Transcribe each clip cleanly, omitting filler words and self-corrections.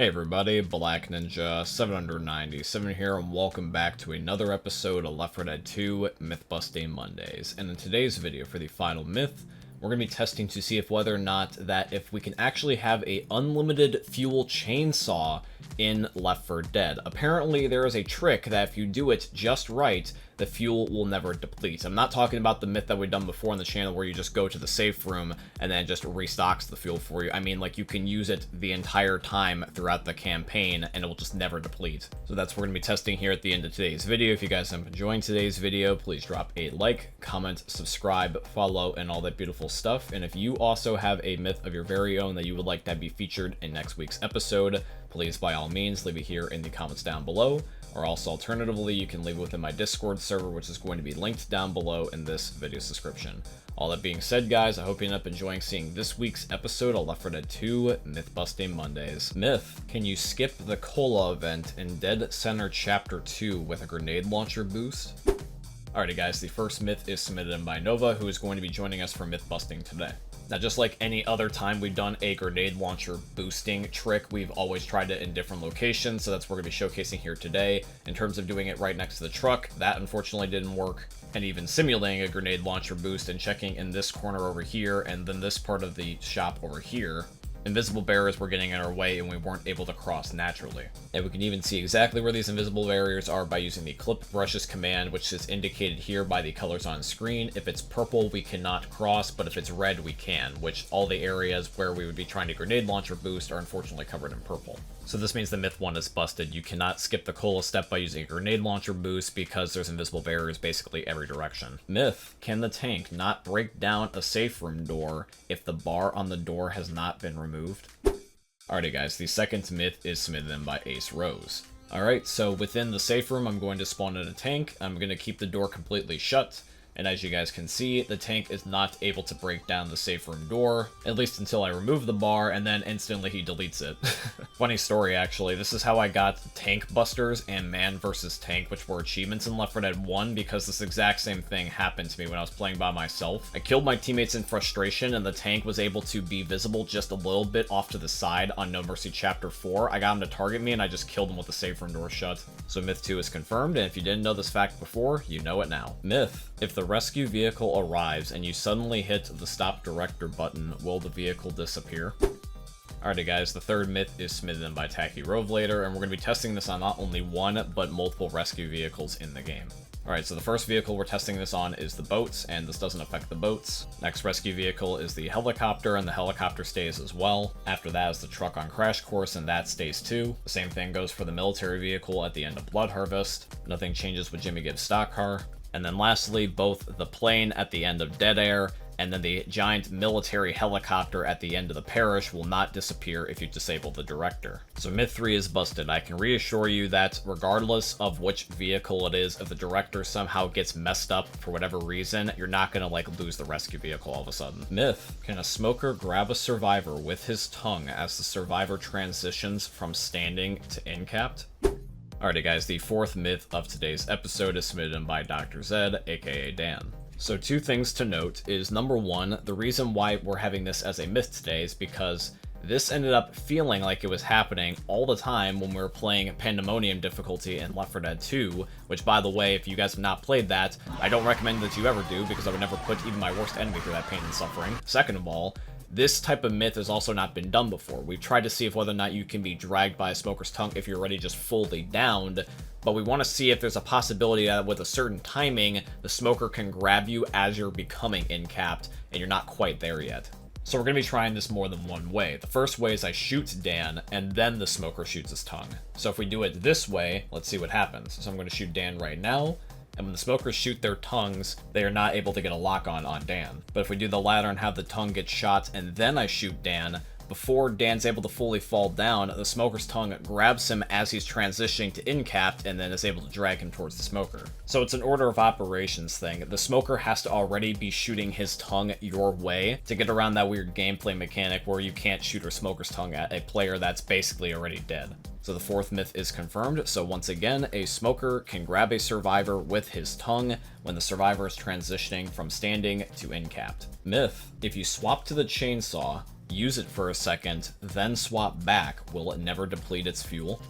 Hey everybody, Black Ninja 797 here, and welcome back to another episode of Left 4 Dead 2 Myth Busting Mondays. And in today's video for the final myth, we're going to be testing to see whether or not if we can actually have a unlimited fuel chainsaw in Left 4 Dead. Apparently there is a trick that if you do it just right, the fuel will never deplete. I'm not talking about the myth that we've done before on the channel where you just go to the safe room and then it just restocks the fuel for you. I mean, like, you can use it the entire time throughout the campaign and it will just never deplete. So that's what we're going to be testing here at the end of today's video. If you guys have enjoyed today's video, please drop a like, comment, subscribe, follow, and all that beautiful stuff. And if you also have a myth of your very own that you would like to be featured in next week's episode, please by all means leave it here in the comments down below. Or also alternatively, you can leave it within my Discord server, which is going to be linked down below in this video's description. All that being said, guys, I hope you end up enjoying seeing this week's episode of Left 4 Dead 2 Myth Busting Mondays. Myth: can you skip the Cola event in NSenr Chapter 2 with a grenade launcher boost? Alrighty guys, the first myth is submitted in by Nova, who is going to be joining us for myth busting today. Now, just like any other time we've done a grenade launcher boosting trick, we've always tried it in different locations, so that's what we're going to be showcasing here today. In terms of doing it right next to the truck, that unfortunately didn't work. And even simulating a grenade launcher boost and checking in this corner over here, and then this part of the shop over here, invisible barriers were getting in our way and we weren't able to cross naturally. And we can even see exactly where these invisible barriers are by using the clip brushes command, which is indicated here by the colors on screen. If it's purple, we cannot cross, but if it's red, we can, which all the areas where we would be trying to grenade launcher boost are unfortunately covered in purple. So this means the myth 1 is busted. You cannot skip the cola step by using a grenade launcher boost because there's invisible barriers basically every direction. Myth: can the tank not break down a safe room door if the bar on the door has not been removed? Alrighty guys, the second myth is submitted in by Ace Rose. Alright, so within the safe room, I'm going to spawn in a tank. I'm going to keep the door completely shut. And as you guys can see, the tank is not able to break down the safe room door, at least until I remove the bar, and then instantly he deletes it. Funny story, actually. This is how I got Tank Busters and Man vs. Tank, which were achievements in Left 4 Dead 1, because this exact same thing happened to me when I was playing by myself. I killed my teammates in frustration, and the tank was able to be visible just a little bit off to the side on No Mercy Chapter 4. I got him to target me, and I just killed him with the safe room door shut. So Myth 2 is confirmed, and if you didn't know this fact before, you know it now. Myth: if the rescue vehicle arrives and you suddenly hit the stop director button, will the vehicle disappear? Alrighty guys, the third myth is submitted in by Tacky Rovelator, and we're going to be testing this on not only one, but multiple rescue vehicles in the game. Alright, so the first vehicle we're testing this on is the boats, and this doesn't affect the boats. Next rescue vehicle is the helicopter, and the helicopter stays as well. After that is the truck on Crash Course, and that stays too. The same thing goes for the military vehicle at the end of Blood Harvest. Nothing changes with Jimmy Gibbs' stock car. And then lastly, both the plane at the end of Dead Air and then the giant military helicopter at the end of the parish will not disappear if you disable the director. So myth 3 is busted. I can reassure you that regardless of which vehicle it is, if the director somehow gets messed up for whatever reason, you're not gonna lose the rescue vehicle all of a sudden. Myth: can a smoker grab a survivor with his tongue as the survivor transitions from standing to incapped? Alrighty guys, the fourth myth of today's episode is submitted in by Dr. Zed, aka Dan. So two things to note is, number one, the reason why we're having this as a myth today is because this ended up feeling like it was happening all the time when we were playing Pandemonium difficulty in Left 4 Dead 2, which, by the way, if you guys have not played that, I don't recommend that you ever do, because I would never put even my worst enemy through that pain and suffering. Second of all, this type of myth has also not been done before. We've tried to see if whether or not you can be dragged by a smoker's tongue if you're already just fully downed, but we want to see if there's a possibility that with a certain timing, the smoker can grab you as you're becoming incapped, and you're not quite there yet. So we're going to be trying this more than one way. The first way is I shoot Dan, and then the smoker shoots his tongue. So if we do it this way, let's see what happens. So I'm going to shoot Dan right now, and when the smokers shoot their tongues, they are not able to get a lock on Dan. But if we do the latter and have the tongue get shot, and then I shoot Dan, before Dan's able to fully fall down, the smoker's tongue grabs him as he's transitioning to incapped and then is able to drag him towards the smoker. So it's an order of operations thing. The smoker has to already be shooting his tongue your way to get around that weird gameplay mechanic where you can't shoot a smoker's tongue at a player that's basically already dead. So the fourth myth is confirmed. So once again, a smoker can grab a survivor with his tongue when the survivor is transitioning from standing to incapped. Myth: if you swap to the chainsaw, use it for a second, then swap back, will it never deplete its fuel?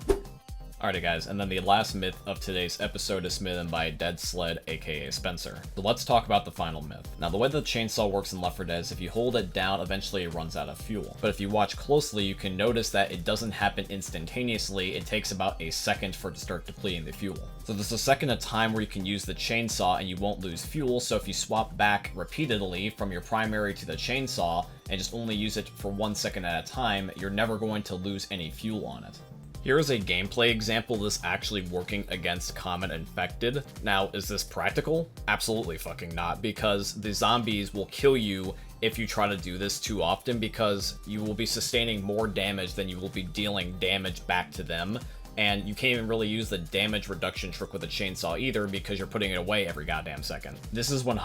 Alrighty guys, and then the last myth of today's episode is submitted by Dead Sled, aka Spencer. So let's talk about the final myth. Now the way the chainsaw works in Left 4 Dead is if you hold it down, eventually it runs out of fuel. But if you watch closely, you can notice that it doesn't happen instantaneously, it takes about a second for it to start depleting the fuel. So there's a second of time where you can use the chainsaw and you won't lose fuel, so if you swap back repeatedly from your primary to the chainsaw and just only use it for 1 second at a time, you're never going to lose any fuel on it. Here is a gameplay example of this actually working against Common Infected. Now, is this practical? Absolutely fucking not, because the zombies will kill you if you try to do this too often, because you will be sustaining more damage than you will be dealing damage back to them, and you can't even really use the damage reduction trick with a chainsaw either, because you're putting it away every goddamn second. This is 100%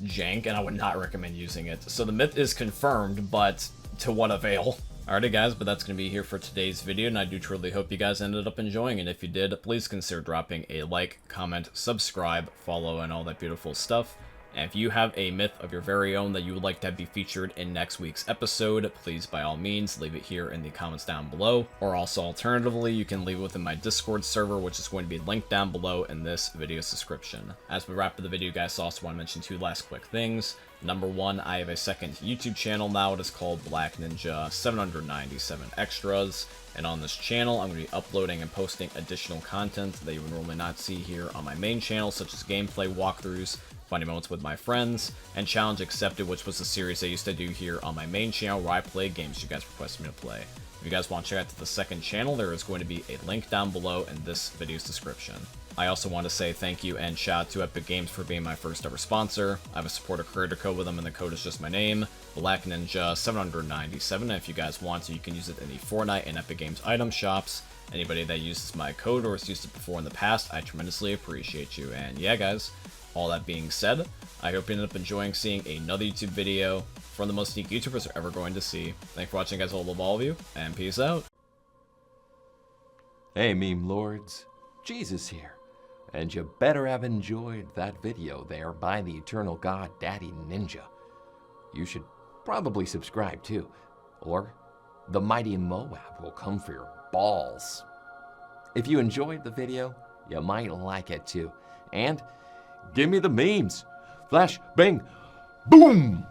jank, and I would not recommend using it. So the myth is confirmed, but to what avail? Alrighty guys, but that's going to be here for today's video, and I do truly hope you guys ended up enjoying it. If you did, please consider dropping a like, comment, subscribe, follow, and all that beautiful stuff. And if you have a myth of your very own that you would like to be featured in next week's episode, please by all means leave it here in the comments down below. Or also alternatively, you can leave it within my Discord server, which is going to be linked down below in this video's description. As we wrap up the video, guys, I also want to mention two last quick things. Number one, I have a second YouTube channel now. It is called Black Ninja 797 Extras. And on this channel, I'm going to be uploading and posting additional content that you would normally not see here on my main channel, such as gameplay walkthroughs, funny moments with my friends, and Challenge Accepted, which was a series I used to do here on my main channel where I play games you guys requested me to play. If you guys want to check out the second channel, there is going to be a link down below in this video's description. I also want to say thank you and shout out to Epic Games for being my first ever sponsor. I have a supporter creator code with them, and the code is just my name, Black Ninja 797. And if you guys want to, you can use it in the Fortnite and Epic Games item shops. Anybody that uses my code or has used it before in the past, I tremendously appreciate you. And yeah, guys, all that being said, I hope you ended up enjoying seeing another YouTube video from the most unique YouTubers you're ever going to see. Thanks for watching, guys. I love all of you, and peace out. Hey, meme lords, Jesus here. And you better have enjoyed that video there by the eternal god Daddy Ninja. You should probably subscribe too, or the mighty Moab will come for your balls. If you enjoyed the video, you might like it too. And give me the memes. Flash, bang, boom!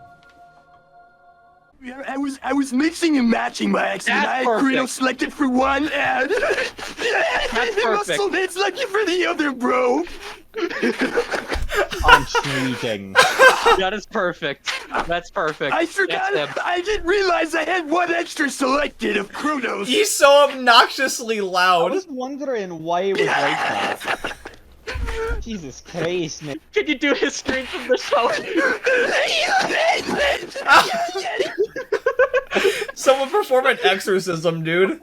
I was mixing and matching by accident. I had Credo selected for one and Muscle It's lucky for the other, bro. I'm cheating. That is perfect. That's perfect. I forgot. I didn't realize I had one extra selected of Chronos. He's so obnoxiously loud. I was wondering why it was like that. Jesus Christ, man. Can you do his screen from the show? Someone perform an exorcism, dude.